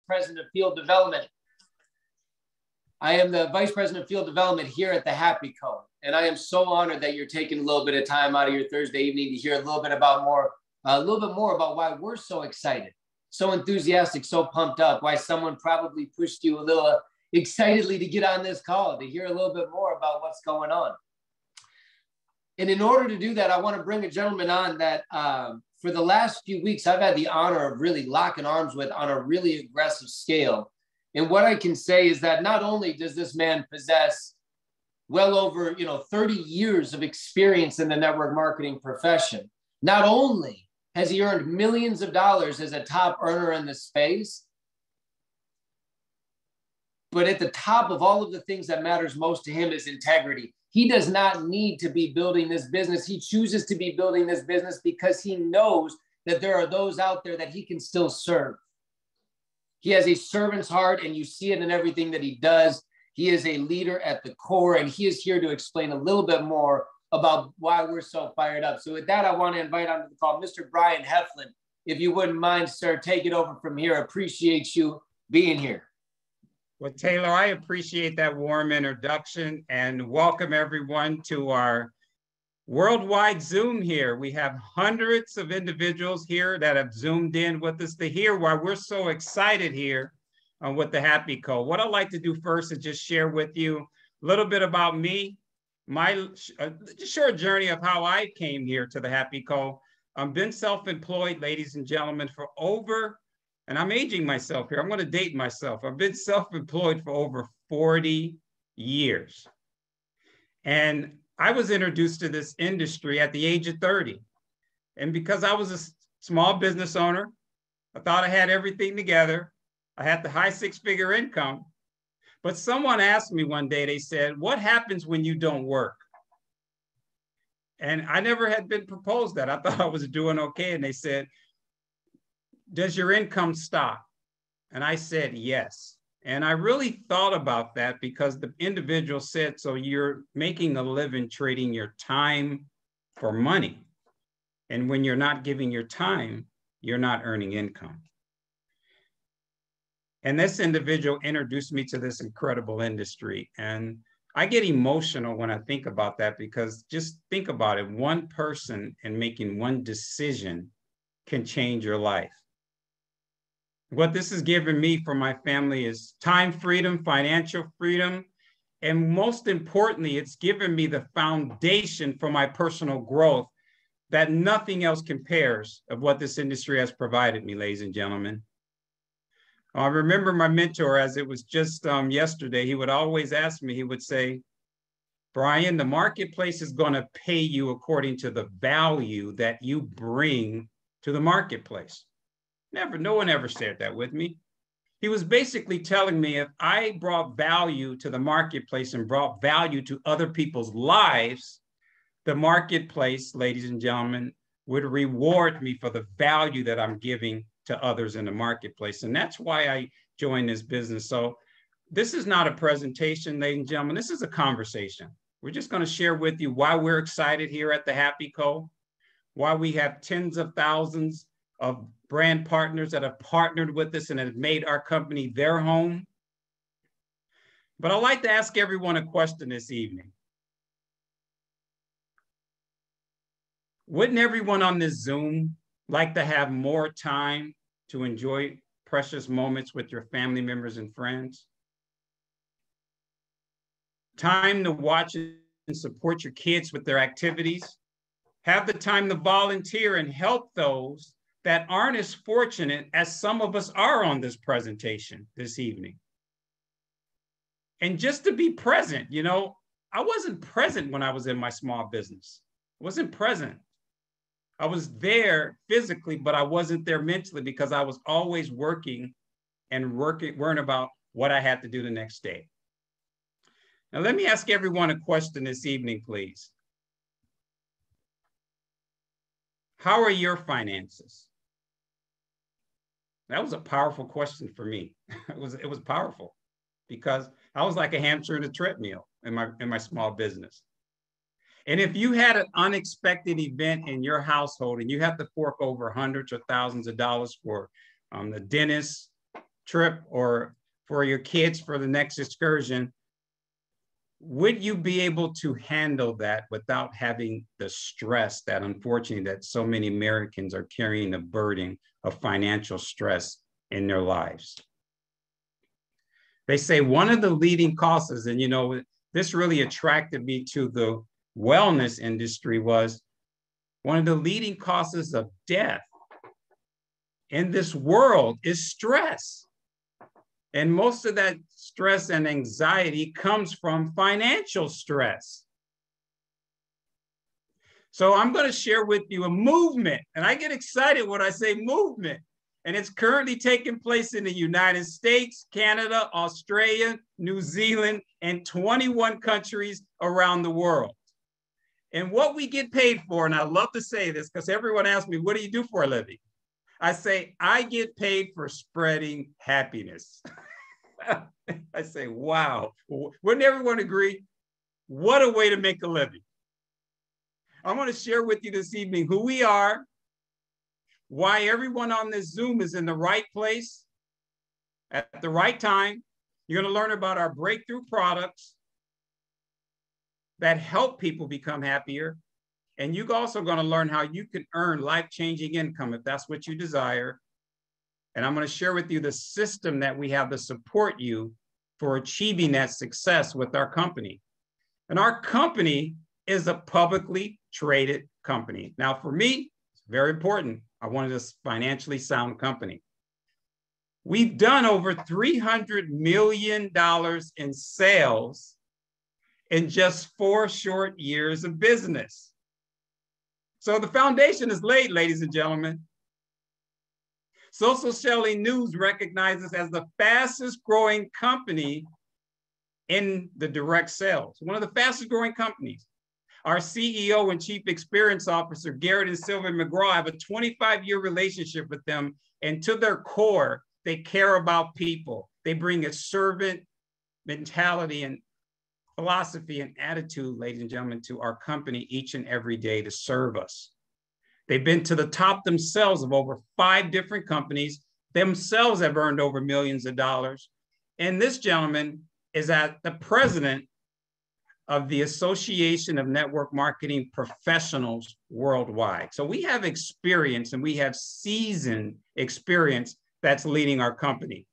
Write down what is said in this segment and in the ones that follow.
President of Field Development. I am the Vice President of Field Development here at the Happy Co. And I am so honored that you're taking a little bit of time out of your Thursday evening to hear a little bit more about why we're so excited, so enthusiastic, so pumped up, why someone probably pushed you a little excitedly to get on this call, to hear a little bit more about what's going on. And in order to do that, I want to bring a gentleman on that for the last few weeks, I've had the honor of really locking arms with on a really aggressive scale. And what I can say is that not only does this man possess well over 30 years of experience in the network marketing profession, not only has he earned millions of dollars as a top earner in the space, but at the top of all of the things that matters most to him is integrity. He does not need to be building this business. He chooses to be building this business because he knows that there are those out there that he can still serve. He has a servant's heart, and you see it in everything that he does. He is a leader at the core, and he is here to explain a little bit more about why we're so fired up. So with that, I want to invite onto the call Mr. Brian Heflin. If you wouldn't mind, sir, take it over from here. Appreciate you being here. Well, Taylor, I appreciate that warm introduction, and welcome everyone to our worldwide Zoom here. We have hundreds of individuals here that have Zoomed in with us to hear why we're so excited here with the Happy Co. What I'd like to do first is just share with you a little bit about me, my short journey of how I came here to the Happy Co. I've been self-employed, ladies and gentlemen, for over, and I'm aging myself here, I'm going to date myself. I've been self-employed for over 40 years. And I was introduced to this industry at the age of 30. And because I was a small business owner, I thought I had everything together. I had the high six-figure income. But someone asked me one day, they said, what happens when you don't work? And I never had been proposed that. I thought I was doing okay. And they said, does your income stop? And I said, yes. And I really thought about that because the individual said, so you're making a living trading your time for money. And when you're not giving your time, you're not earning income. And this individual introduced me to this incredible industry. And I get emotional when I think about that because just think about it. One person and making one decision can change your life. What this has given me for my family is time freedom, financial freedom, and most importantly, it's given me the foundation for my personal growth that nothing else compares of what this industry has provided me, ladies and gentlemen. I remember my mentor, as it was just yesterday, he would always ask me, he would say, Brian, the marketplace is going to pay you according to the value that you bring to the marketplace. No one ever shared that with me. He was basically telling me if I brought value to the marketplace and brought value to other people's lives, the marketplace, ladies and gentlemen, would reward me for the value that I'm giving to others in the marketplace. And that's why I joined this business. So this is not a presentation, ladies and gentlemen. This is a conversation. We're just going to share with you why we're excited here at the Happy Co., why we have tens of thousands of brand partners that have partnered with us and have made our company their home. But I'd like to ask everyone a question this evening. Wouldn't everyone on this Zoom like to have more time to enjoy precious moments with your family members and friends? Time to watch and support your kids with their activities? Have the time to volunteer and help those that aren't as fortunate as some of us are on this presentation this evening. And just to be present, I wasn't present when I was in my small business. I wasn't present. I was there physically, but I wasn't there mentally because I was always worrying about what I had to do the next day. Now, let me ask everyone a question this evening, please. How are your finances? That was a powerful question for me. It was powerful because I was like a hamster in a treadmill in my small business. And if you had an unexpected event in your household and you have to fork over hundreds or thousands of dollars for the dentist, trip or for your kids for the next excursion, would you be able to handle that without having the stress that unfortunately that so many Americans are carrying the burden of financial stress in their lives? They say one of the leading causes, and you know, this really attracted me to the wellness industry, was one of the leading causes of death in this world is stress. And most of that stress and anxiety comes from financial stress. So I'm going to share with you a movement, and I get excited when I say movement, and it's currently taking place in the United States, Canada, Australia, New Zealand, and 21 countries around the world. And what we get paid for, and I love to say this because everyone asks me, what do you do for a living? I say, I get paid for spreading happiness. I say, wow, wouldn't everyone agree? What a way to make a living. I'm going to share with you this evening who we are, why everyone on this Zoom is in the right place at the right time. You're going to learn about our breakthrough products that help people become happier. And you're also going to learn how you can earn life-changing income if that's what you desire. And I'm going to share with you the system that we have to support you for achieving that success with our company. And our company is a publicly traded company. Now, for me, it's very important. I wanted a financially sound company. We've done over $300 million in sales in just 4 short years of business. So the foundation is laid, ladies and gentlemen. Social Selling News recognizes us as the fastest growing company in the direct sales, one of the fastest growing companies. Our CEO and Chief Experience Officer, Garrett and Sylvia McGraw, have a 25-year relationship with them. And to their core, they care about people. They bring a servant mentality and philosophy and attitude, ladies and gentlemen, to our company each and every day to serve us. They've been to the top themselves of over 5 different companies, themselves have earned over millions of dollars. And this gentleman is at the president of the Association of Network Marketing Professionals Worldwide. So we have experience and we have seasoned experience that's leading our company.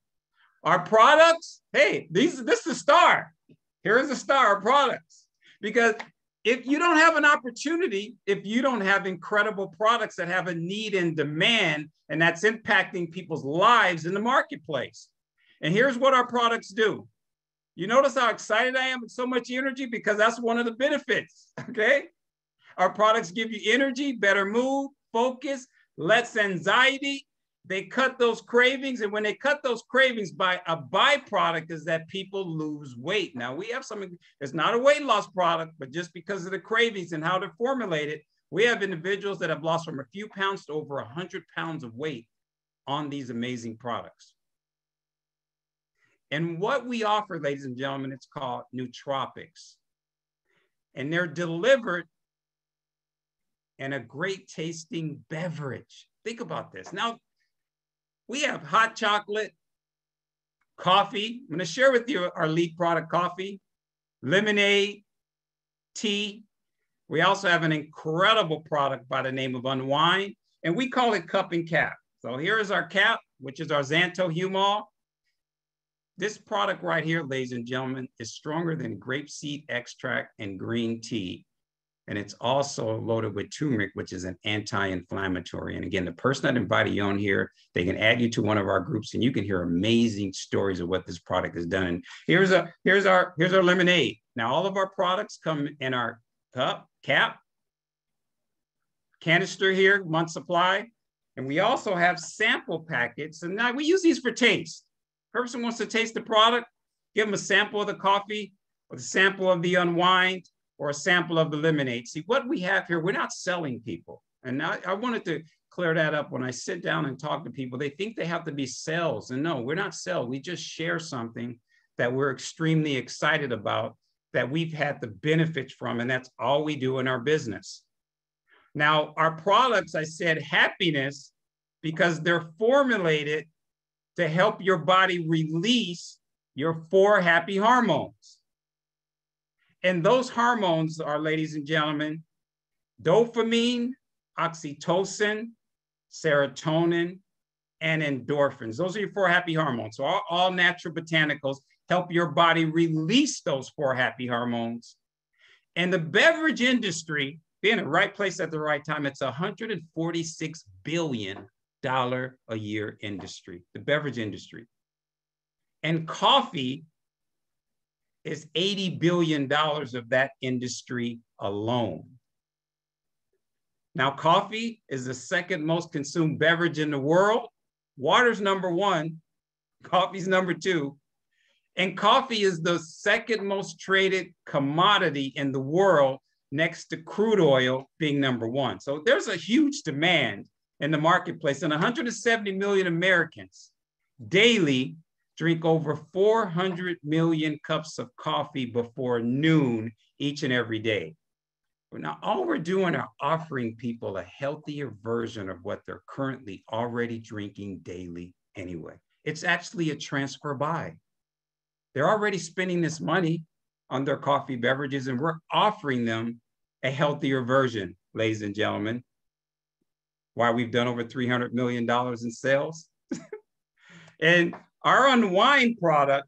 Our products, hey, this is the star. Here's the star of products. Because if you don't have an opportunity, if you don't have incredible products that have a need and demand, and that's impacting people's lives in the marketplace. And here's what our products do. You notice how excited I am with so much energy? Because that's one of the benefits, okay? Our products give you energy, better mood, focus, less anxiety. They cut those cravings. And when they cut those cravings, by a byproduct is that people lose weight. Now we have something, it's not a weight loss product, but just because of the cravings and how they're formulated, we have individuals that have lost from a few pounds to over 100 pounds of weight on these amazing products. And what we offer, ladies and gentlemen, it's called nootropics. And they're delivered in a great tasting beverage. Think about this. Now, we have hot chocolate, coffee. I'm going to share with you our lead product, coffee, lemonade, tea. We also have an incredible product by the name of Unwind, and we call it cup and cap. So here is our cap, which is our Xanthomumol. This product right here, ladies and gentlemen, is stronger than grapeseed extract and green tea. And it's also loaded with turmeric, which is an anti-inflammatory. And again, the person that invited you on here, they can add you to one of our groups and you can hear amazing stories of what this product has done. And here's our lemonade. Now, all of our products come in our cup, cap, canister here, month supply. And we also have sample packets. And now we use these for taste. Person wants to taste the product, give them a sample of the coffee or the sample of the Unwind or a sample of the lemonade. See, what we have here, we're not selling people. And I wanted to clear that up. When I sit down and talk to people, they think they have to be sales. And no, we're not sales. We just share something that we're extremely excited about, that we've had the benefits from, and that's all we do in our business. Now, our products, I said happiness, because they're formulated to help your body release your 4 happy hormones. And those hormones are, ladies and gentlemen, dopamine, oxytocin, serotonin, and endorphins. Those are your 4 happy hormones. So all natural botanicals help your body release those 4 happy hormones. And the beverage industry, being in the right place at the right time, it's a $146 billion a year industry, the beverage industry. And coffee is $80 billion of that industry alone. Now, coffee is the second most consumed beverage in the world. Water's number 1, coffee's number 2. And coffee is the second most traded commodity in the world, next to crude oil being number 1. So there's a huge demand in the marketplace, and 170 million Americans daily drink over 400 million cups of coffee before noon each and every day. Now, all we're doing are offering people a healthier version of what they're currently already drinking daily anyway. It's actually a transfer buy. They're already spending this money on their coffee beverages, and we're offering them a healthier version, ladies and gentlemen. Why we've done over $300 million in sales. And our Unwind product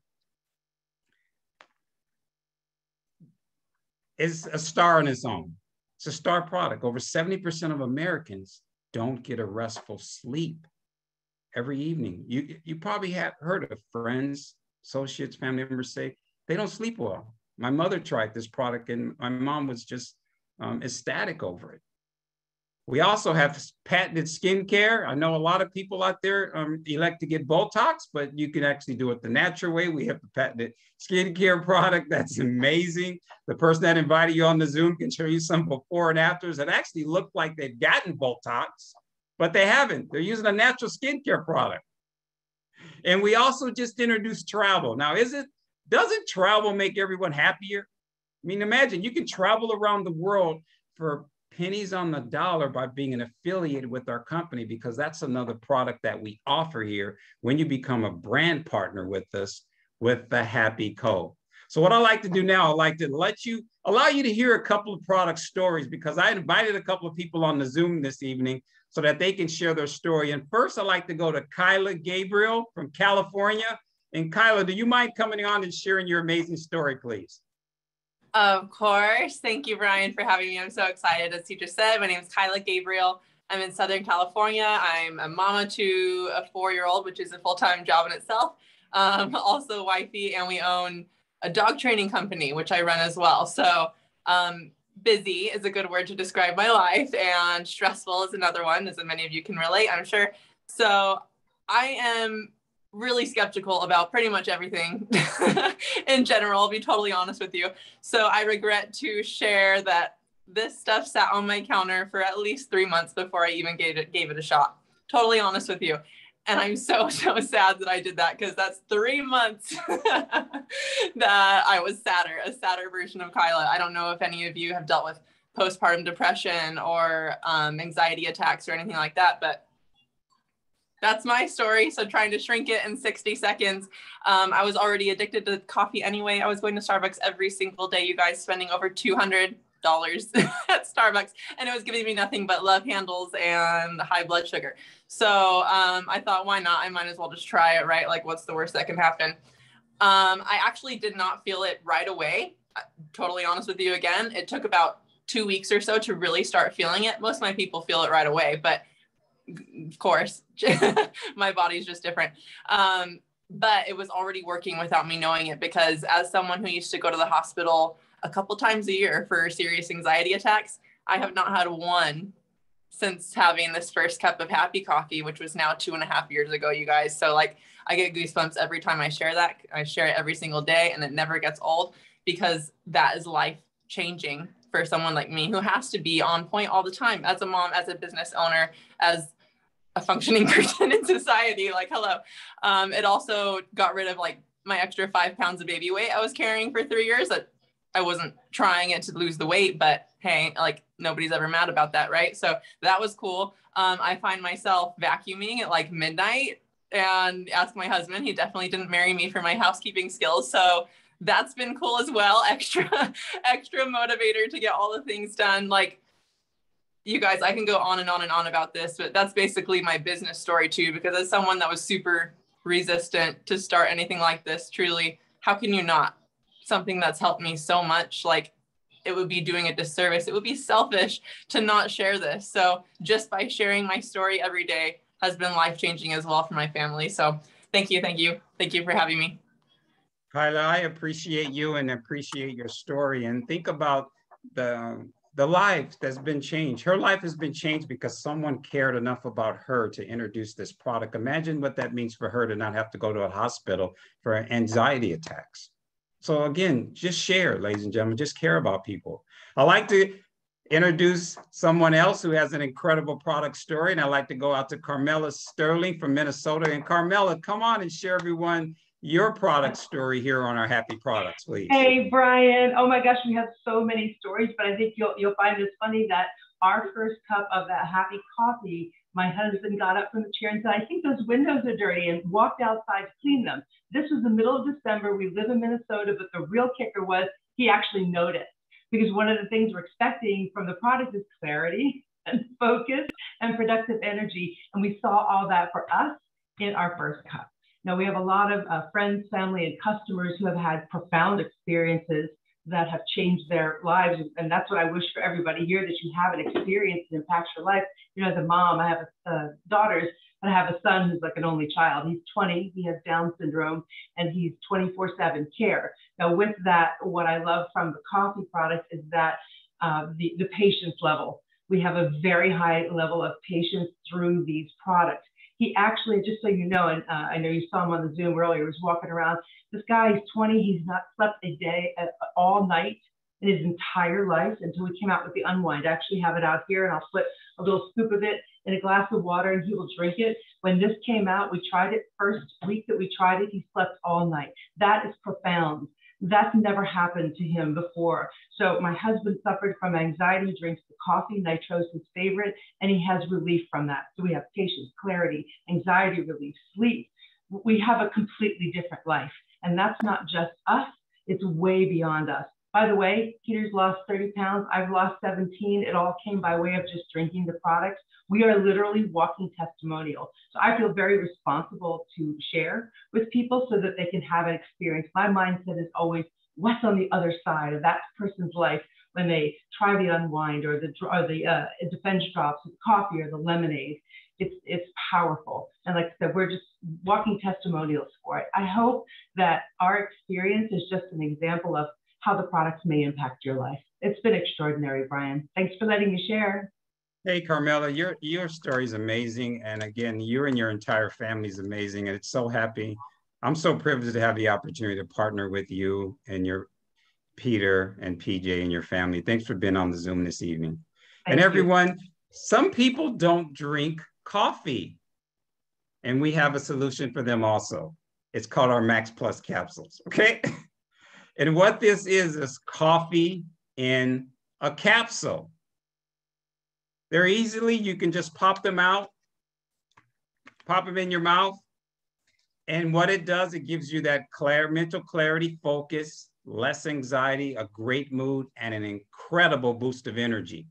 is a star on its own. It's a star product. Over 70% of Americans don't get a restful sleep every evening. You probably have heard of friends, associates, family members say they don't sleep well. My mother tried this product and my mom was just ecstatic over it. We also have patented skincare. I know a lot of people out there elect to get Botox, but you can actually do it the natural way. We have the patented skincare product. That's amazing. The person that invited you on the Zoom can show you some before and afters that actually look like they've gotten Botox, but they haven't. They're using a natural skincare product. And we also just introduced travel. Now, doesn't travel make everyone happier? I mean, imagine you can travel around the world for pennies on the dollar by being an affiliated with our company, because that's another product that we offer here when you become a brand partner with us with the Happy Co. So what I like to do now, I like to allow you to hear a couple of product stories, because I invited a couple of people on the Zoom this evening so that they can share their story. And first, I'd like to go to Kyla Gabriel from California. And Kyla, do you mind coming on and sharing your amazing story, please? Of course. Thank you, Brian, for having me. I'm so excited. As you just said, my name is Kyla Gabriel. I'm in Southern California. I'm a mama to a 4-year-old, which is a full-time job in itself. Also wifey, and we own a dog training company, which I run as well. So busy is a good word to describe my life, and stressful is another one, as many of you can relate, I'm sure. So I am really skeptical about pretty much everything in general, I'll be totally honest with you. So I regret to share that this stuff sat on my counter for at least 3 months before I even gave it a shot. Totally honest with you. And I'm so sad that I did that, because that's 3 months that I was sadder, a sadder version of Kyla. I don't know if any of you have dealt with postpartum depression or anxiety attacks or anything like that, but that's my story. So trying to shrink it in 60 seconds. I was already addicted to coffee anyway. I was going to Starbucks every single day, you guys, spending over $200 at Starbucks, and it was giving me nothing but love handles and high blood sugar. So I thought, why not? I might as well just try it, right? Like, what's the worst that can happen? I actually did not feel it right away. Totally honest with you again. It took about 2 weeks or so to really start feeling it. Most of my people feel it right away, but of course, my body's just different. But it was already working without me knowing it, because as someone who used to go to the hospital a couple times a year for serious anxiety attacks, I have not had one since having this first cup of Happy Coffee, which was now 2.5 years ago, you guys. So like, I get goosebumps every time I share that. I share it every single day, and it never gets old, because that is life changing for someone like me who has to be on point all the time as a mom, as a business owner, as a functioning person in society. Like, hello. It also got rid of like my extra 5 pounds of baby weight I was carrying for 3 years. That I wasn't trying it to lose the weight, but hey, like, nobody's ever mad about that, right? So that was cool. I find myself vacuuming at like midnight and ask my husband. He definitely didn't marry me for my housekeeping skills. So that's been cool as well. Extra motivator to get all the things done. Like, you guys, I can go on and on and on about this, but that's basically my business story too, because as someone that was super resistant to start anything like this, truly, how can you not? Something that's helped me so much, like, it would be doing a disservice. It would be selfish to not share this. So just by sharing my story every day has been life-changing as well for my family. So thank you for having me. Kyla, I appreciate you and appreciate your story, and think about the life that's been changed. Her life has been changed because someone cared enough about her to introduce this product. Imagine what that means for her to not have to go to a hospital for anxiety attacks. So again, just share, ladies and gentlemen, just care about people. I'd like to introduce someone else who has an incredible product story, and I'd like to go out to Carmela Sterling from Minnesota. And Carmela, come on and share everyone your product story here on our Happy Products, please. Hey, Brian. Oh my gosh, we have so many stories, but I think you'll find this funny that our first cup of that happy coffee, my husband got up from the chair and said, I think those windows are dirty, and walked outside to clean them. This was the middle of December. We live in Minnesota, but the real kicker was he actually noticed, because one of the things we're expecting from the product is clarity and focus and productive energy. And we saw all that for us in our first cup. Now, we have a lot of friends, family, and customers who have had profound experiences that have changed their lives. And that's what I wish for everybody here, that you have an experience that impacts your life. You know, as a mom, I have daughters, and I have a son who's like an only child. He's 20, he has Down syndrome, and he's 24/7 care. Now, with that, what I love from the coffee product is that the patience level. We have a very high level of patience through these products. He actually, just so you know, and I know you saw him on the Zoom earlier, he was walking around. This guy, he's 20, he's not slept a day all night in his entire life until we came out with the Unwind. I actually have it out here, and I'll put a little scoop of it in a glass of water, and he will drink it. When this came out, we tried it. First week that we tried it, he slept all night. That is profound. That's never happened to him before. So my husband suffered from anxiety. He drinks the coffee. Nitro is his favorite, and he has relief from that. So we have patience, clarity, anxiety relief, sleep. We have a completely different life. And that's not just us. It's way beyond us. By the way, Peter's lost 30 pounds. I've lost 17. It all came by way of just drinking the products. We are literally walking testimonial. So I feel very responsible to share with people so that they can have an experience. My mindset is always, what's on the other side of that person's life when they try the Unwind or the Defense Drops, the coffee or the lemonade. It's powerful. And like I said, we're just walking testimonials for it. I hope that our experience is just an example of how the products may impact your life. It's been extraordinary, Brian. Thanks for letting me share. Hey, Carmela, your story is amazing. And again, you and your entire family is amazing. And it's so happy. I'm so privileged to have the opportunity to partner with you and your Peter and PJ and your family. Thanks for being on the Zoom this evening. And everyone, some people don't drink coffee, and we have a solution for them also. It's called our Max Plus capsules, okay? And what this is coffee in a capsule. They're easily, you can just pop them out, pop them in your mouth. And what it does, it gives you that mental clarity, focus, less anxiety, a great mood, and an incredible boost of energy.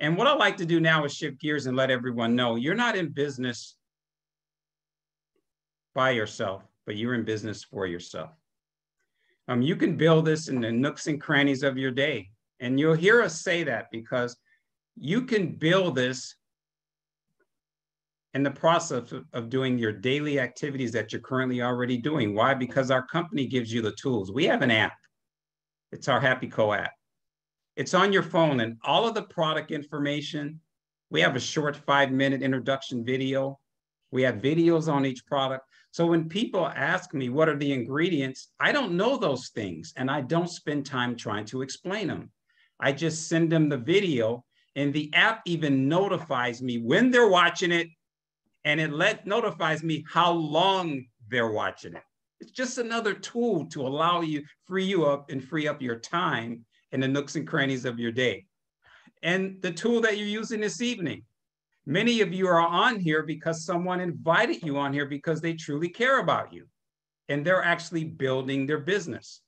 And what I like to do now is shift gears and let everyone know you're not in business by yourself, but you're in business for yourself. You can build this in the nooks and crannies of your day. And you'll hear us say that because you can build this in the process of doing your daily activities that you're currently already doing. Why? Because our company gives you the tools. We have an app. It's our Happy Co app. It's on your phone, and all of the product information. We have a short 5-minute introduction video. We have videos on each product. So when people ask me, what are the ingredients? I don't know those things, and I don't spend time trying to explain them. I just send them the video, and the app even notifies me when they're watching it, and it notifies me how long they're watching it. It's just another tool to allow you, free you up and free up your time in the nooks and crannies of your day. And the tool that you're using this evening, Many of you are on here because someone invited you on here because they truly care about you and they're actually building their business.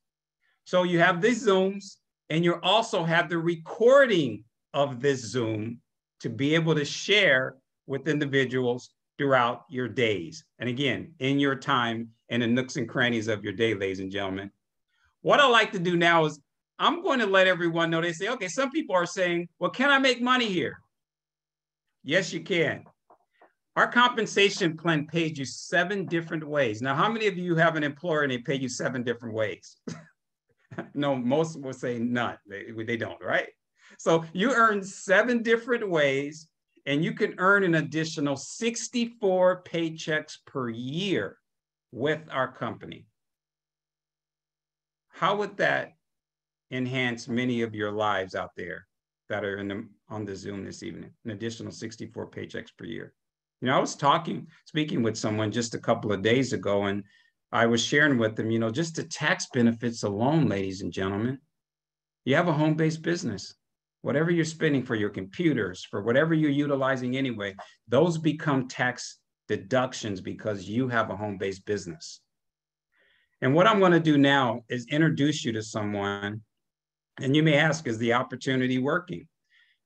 So you have these Zooms and you also have the recording of this Zoom to be able to share with individuals throughout your days. And again, in your time and the nooks and crannies of your day, ladies and gentlemen. What I like to do now is I'm going to let everyone know. They say, okay, some people are saying, well, can I make money here? Yes, you can. Our compensation plan pays you 7 different ways. Now, how many of you have an employer and they pay you 7 different ways? No, most will say none. They don't, right? So you earn 7 different ways, and you can earn an additional 64 paychecks per year with our company. How would that enhance many of your lives out there that are on the Zoom this evening? An additional 64 paychecks per year. You know, I was speaking with someone just a couple of days ago, and I was sharing with them, you know, just the tax benefits alone, ladies and gentlemen. You have a home-based business. Whatever you're spending for your computers, for whatever you're utilizing anyway, those become tax deductions because you have a home-based business. And what I'm going to do now is introduce you to someone, and you may ask, is the opportunity working?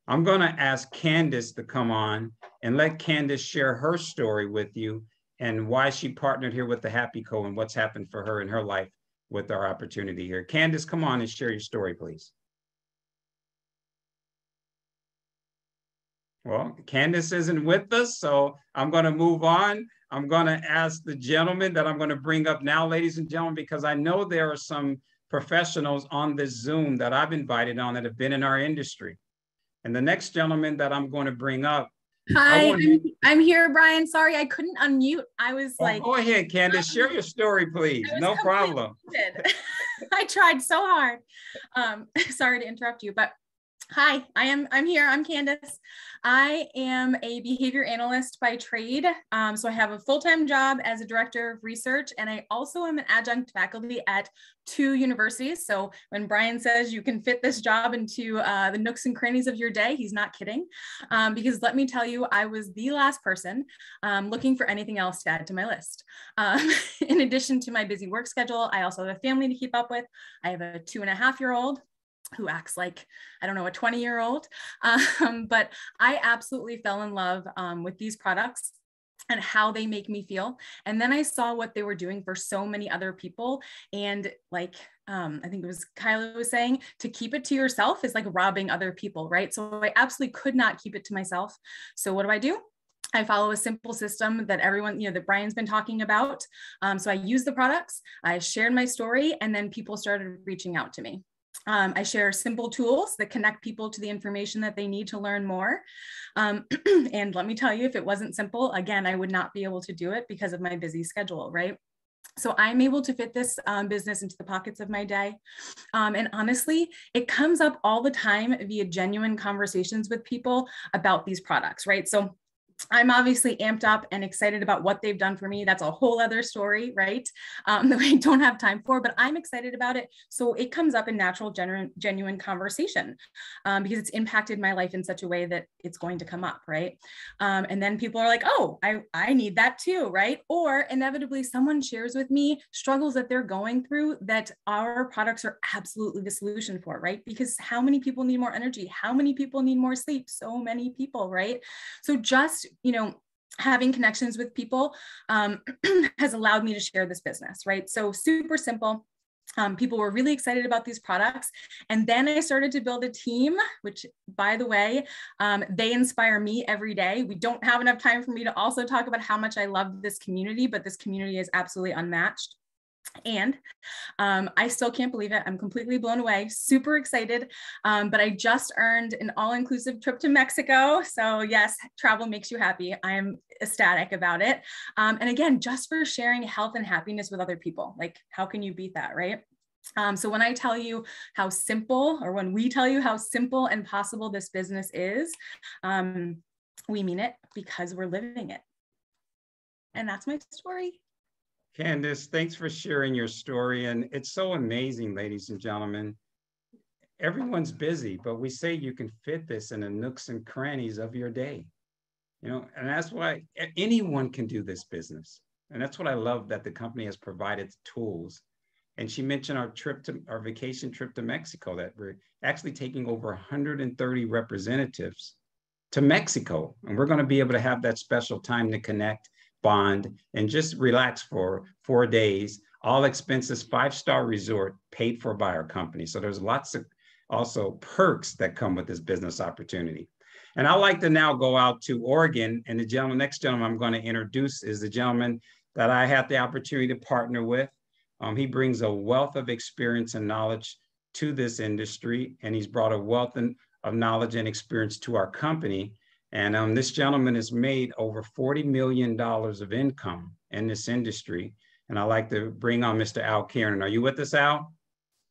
I'm going to ask Candice to come on and let Candice share her story with you and why she partnered here with the Happy Co. and what's happened for her in her life with our opportunity here. Candice, come on and share your story, please. Well, Candice isn't with us, so I'm going to move on. I'm going to ask the gentleman that I'm going to bring up now, ladies and gentlemen, because I know there are some professionals on this Zoom that I've invited on that have been in our industry. And the next gentleman that I'm going to bring up. Hi, I'm here, Brian. Sorry, I couldn't unmute. I was like. Go ahead, Candice. Share your story, please. No problem. I tried so hard. Sorry to interrupt you, but hi, I'm here. I'm Candice. I am a behavior analyst by trade. So I have a full-time job as a director of research, and I also am an adjunct faculty at 2 universities. So when Brian says you can fit this job into the nooks and crannies of your day, he's not kidding. Because let me tell you, I was the last person looking for anything else to add to my list. In addition to my busy work schedule, I also have a family to keep up with. I have a 2.5-year-old who acts like, I don't know, a 20-year-old. But I absolutely fell in love with these products and how they make me feel. And then I saw what they were doing for so many other people. And like, I think it was Kyla was saying, to keep it to yourself is like robbing other people, right? So I absolutely could not keep it to myself. So what do? I follow a simple system that everyone, you know, that Brian's been talking about. So I use the products, I shared my story, and then people started reaching out to me. I share simple tools that connect people to the information that they need to learn more. And let me tell you, if it wasn't simple, again, I would not be able to do it because of my busy schedule, right? So I'm able to fit this business into the pockets of my day. And honestly, it comes up all the time via genuine conversations with people about these products, right? So I'm obviously amped up and excited about what they've done for me. That's a whole other story, right? That we don't have time for, but I'm excited about it. So it comes up in natural, genuine conversation because it's impacted my life in such a way that it's going to come up, right? And then people are like, oh, I need that too, right? Or inevitably someone shares with me struggles that they're going through that our products are absolutely the solution for, right? Because how many people need more energy? How many people need more sleep? So many people, right? So just, you know, having connections with people has allowed me to share this business, right? So super simple. People were really excited about these products. And then I started to build a team, which, by the way, they inspire me every day. We don't have enough time for me to also talk about how much I love this community, but this community is absolutely unmatched. And I still can't believe it. I'm completely blown away, super excited. But I just earned an all-inclusive trip to Mexico. So yes, travel makes you happy. I am ecstatic about it. And again, just for sharing health and happiness with other people, like how can you beat that, right? So when I tell you how simple, or when we tell you how simple and possible this business is, we mean it because we're living it. And that's my story. Candice, thanks for sharing your story. And it's so amazing, ladies and gentlemen. Everyone's busy, but we say you can fit this in the nooks and crannies of your day. You know, and that's why anyone can do this business. And that's what I love, that the company has provided tools. And she mentioned our vacation trip to Mexico, that we're actually taking over 130 representatives to Mexico. And we're going to be able to have that special time to connect, bond, and just relax for 4 days, all expenses, 5-star resort paid for by our company. So there's lots of also perks that come with this business opportunity. And I'd like to now go out to Oregon, and the next gentleman I'm going to introduce is the gentleman that I had the opportunity to partner with. He brings a wealth of experience and knowledge to this industry, and he's brought a wealth of knowledge and experience to our company. And this gentleman has made over $40 million of income in this industry. And I'd like to bring on Mr. Al Kieran. Are you with us, Al?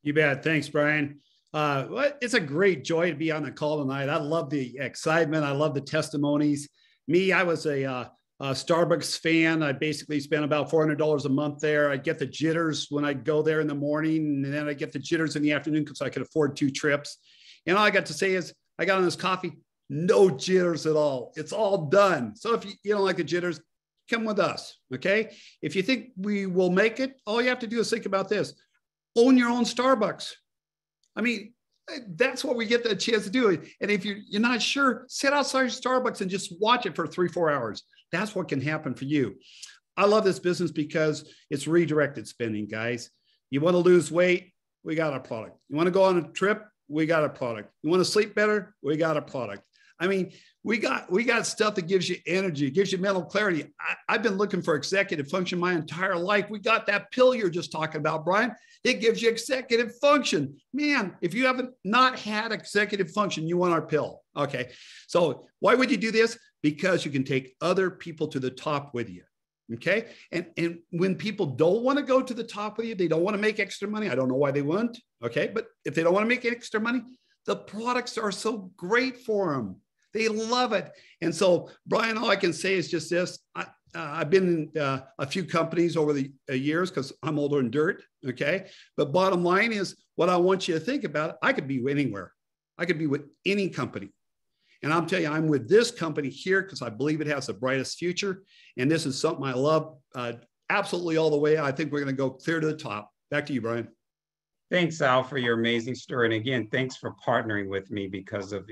You bet. Thanks, Brian. It's a great joy to be on the call tonight. I love the excitement. I love the testimonies. I was a Starbucks fan. I basically spent about $400 a month there. I get the jitters when I go there in the morning, and then I get the jitters in the afternoon because I could afford 2 trips. And all I got to say is I got on this coffee, no jitters at all. It's all done. So if you don't like the jitters, come with us, okay? If you think we will make it, all you have to do is think about this. Own your own Starbucks. I mean, that's what we get the chance to do. And if you're not sure, sit outside Starbucks and just watch it for 3-4 hours. That's what can happen for you. I love this business because it's redirected spending, guys. You want to lose weight? We got a product. You want to go on a trip? We got a product. You want to sleep better? We got a product. I mean, we got stuff that gives you energy, gives you mental clarity. I've been looking for executive function my entire life. We got that pill you're just talking about, Brian. It gives you executive function. Man, if you haven't not had executive function, you want our pill. Okay. So why would you do this? Because you can take other people to the top with you. Okay. And when people don't want to go to the top with you, they don't want to make extra money. I don't know why they wouldn't. Okay. But if they don't want to make extra money, the products are so great for them. They love it. And so, Brian, all I can say is just this. I've been in a few companies over the years because I'm older than dirt, okay? But bottom line is what I want you to think about, I could be anywhere. I could be with any company. And I'm telling you, I'm with this company here because I believe it has the brightest future. And this is something I love absolutely all the way. I think we're going to go clear to the top. Back to you, Brian. Thanks, Al, for your amazing story. And again, thanks for partnering with me because of,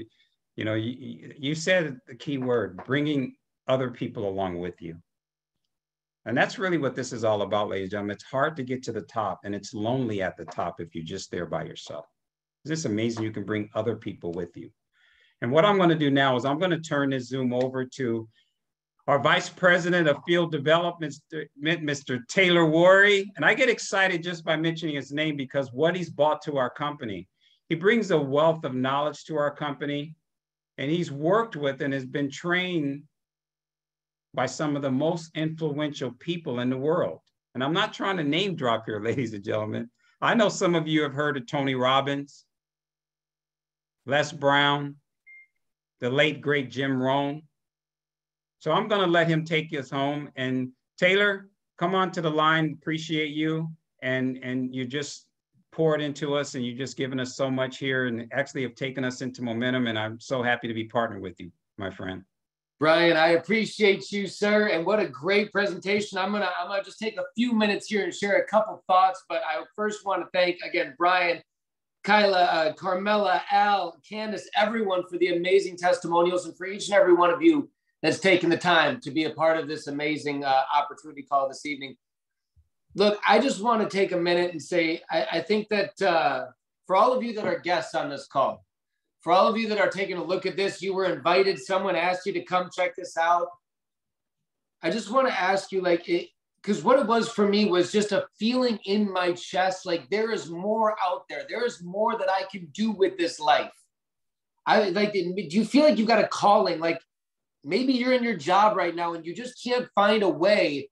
you said the key word, bringing other people along with you. And that's really what this is all about, ladies and gentlemen. It's hard to get to the top, and it's lonely at the top if you're just there by yourself. It's amazing you can bring other people with you. And what I'm going to do now is I'm going to turn this Zoom over to our Vice President of Field Development, Mr. Taylor Worre. And I get excited just by mentioning his name because what he's brought to our company. He brings a wealth of knowledge to our company, and he's worked with and has been trained by some of the most influential people in the world. And I'm not trying to name drop here, ladies and gentlemen. I know some of you have heard of Tony Robbins, Les Brown, the late, great Jim Rohn. So I'm going to let him take us home. And Taylor, come on to the line. Appreciate you. And you just poured into us, and you've just given us so much here and actually have taken us into momentum. And I'm so happy to be partnered with you, my friend. Brian, I appreciate you, sir. And what a great presentation. I'm gonna just take a few minutes here and share a couple thoughts, but I first want to thank, again, Brian, Kyla, Carmela, Al, Candice, everyone for the amazing testimonials, and for each and every one of you that's taken the time to be a part of this amazing opportunity call this evening. Look, I just want to take a minute and say, I think that for all of you that are guests on this call, for all of you that are taking a look at this, you were invited, someone asked you to come check this out. I just want to ask you, because what it was for me was just a feeling in my chest, like there is more out there. There is more that I can do with this life. Do you feel like you've got a calling? Like maybe you're in your job right now and you just can't find a way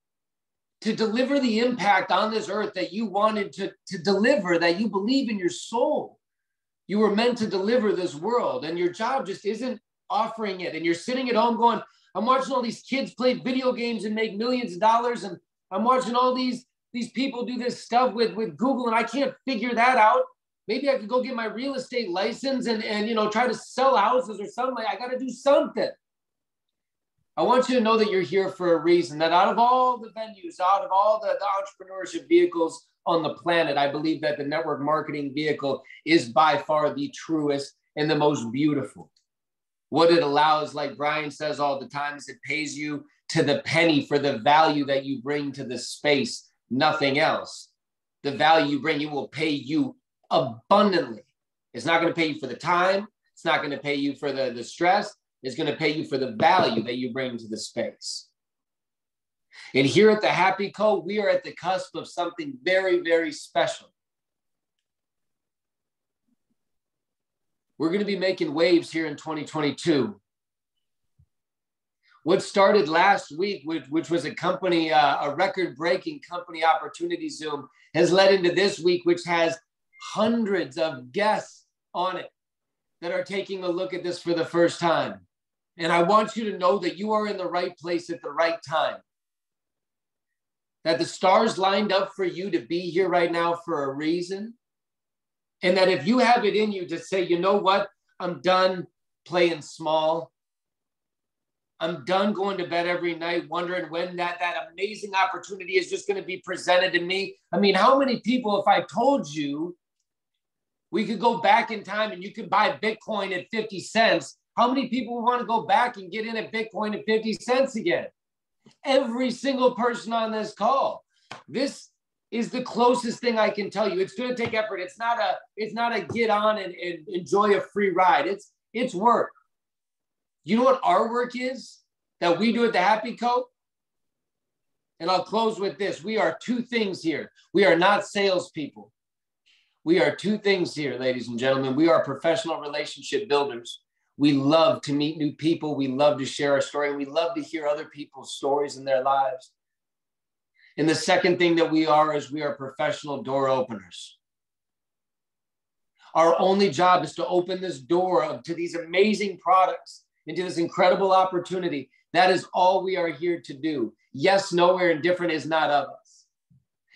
to deliver the impact on this earth that you wanted to deliver, that you believe in your soul. You were meant to deliver this world, and your job just isn't offering it. And you're sitting at home going, I'm watching all these kids play video games and make millions of dollars. And I'm watching all these people do this stuff with Google, and I can't figure that out. Maybe I could go get my real estate license and try to sell houses or something. I got to do something. I want you to know that you're here for a reason, that out of all the venues, out of all the entrepreneurship vehicles on the planet, I believe that the network marketing vehicle is by far the truest and the most beautiful. What it allows, like Brian says all the time, is it pays you to the penny for the value that you bring to the space, nothing else. The value you bring, it will pay you abundantly. It's not going to pay you for the time. It's not going to pay you for the stress. It's going to pay you for the value that you bring to the space. And here at the Happy Co, we are at the cusp of something very, very special. We're going to be making waves here in 2022. What started last week, which was a company, a record-breaking company opportunity Zoom, has led into this week, which has hundreds of guests on it that are taking a look at this for the first time. And I want you to know that you are in the right place at the right time. That the stars lined up for you to be here right now for a reason. And that if you have it in you to say, you know what, I'm done playing small. I'm done going to bed every night wondering when that amazing opportunity is just going to be presented to me. I mean, how many people, if I told you we could go back in time and you could buy Bitcoin at 50 cents, how many people would want to go back and get in at Bitcoin at 50 cents again? Every single person on this call. This is the closest thing I can tell you. It's going to take effort. It's not a get on and enjoy a free ride. It's work. You know what our work is that we do at the Happy Co? And I'll close with this. We are two things here. We are not salespeople. We are two things here, ladies and gentlemen. We are professional relationship builders. We love to meet new people. We love to share our story. And we love to hear other people's stories in their lives. And the second thing that we are is we are professional door openers. Our only job is to open this door to these amazing products, into this incredible opportunity. That is all we are here to do. Yes, nowhere, and different is not of us.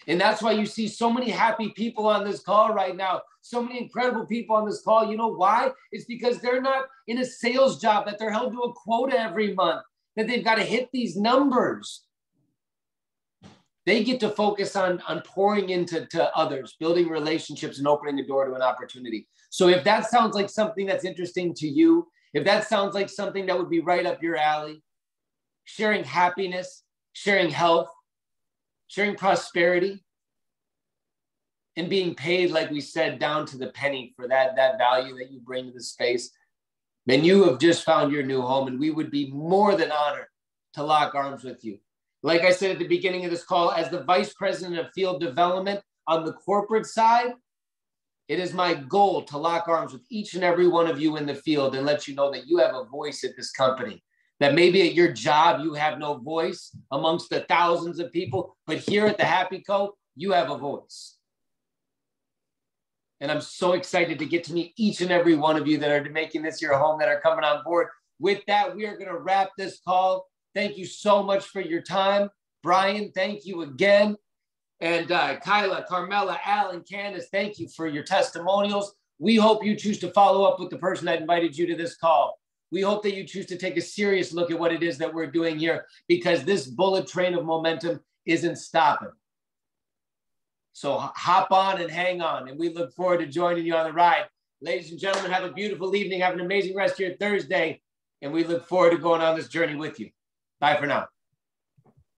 And that's why you see so many happy people on this call right now. So many incredible people on this call. You know why? It's because they're not in a sales job, that they're held to a quota every month, that they've got to hit these numbers. They get to focus on pouring into others, building relationships and opening the door to an opportunity. So if that sounds like something that's interesting to you, if that sounds like something that would be right up your alley, sharing happiness, sharing health, sharing prosperity, and being paid, like we said, down to the penny for that value that you bring to the space, then you have just found your new home, and we would be more than honored to lock arms with you. Like I said at the beginning of this call, as the Vice President of Field Development on the corporate side, it is my goal to lock arms with each and every one of you in the field and let you know that you have a voice at this company. That maybe at your job, you have no voice amongst the thousands of people, but here at the Happy Co, you have a voice. And I'm so excited to get to meet each and every one of you that are making this your home, that are coming on board. With that, we are going to wrap this call. Thank you so much for your time. Brian, thank you again. And Kyla, Carmela, Alan, Candice, thank you for your testimonials. We hope you choose to follow up with the person that invited you to this call. We hope that you choose to take a serious look at what it is that we're doing here, because this bullet train of momentum isn't stopping. So hop on and hang on, and we look forward to joining you on the ride. Ladies and gentlemen, have a beautiful evening. Have an amazing rest of your Thursday, and we look forward to going on this journey with you. Bye for now.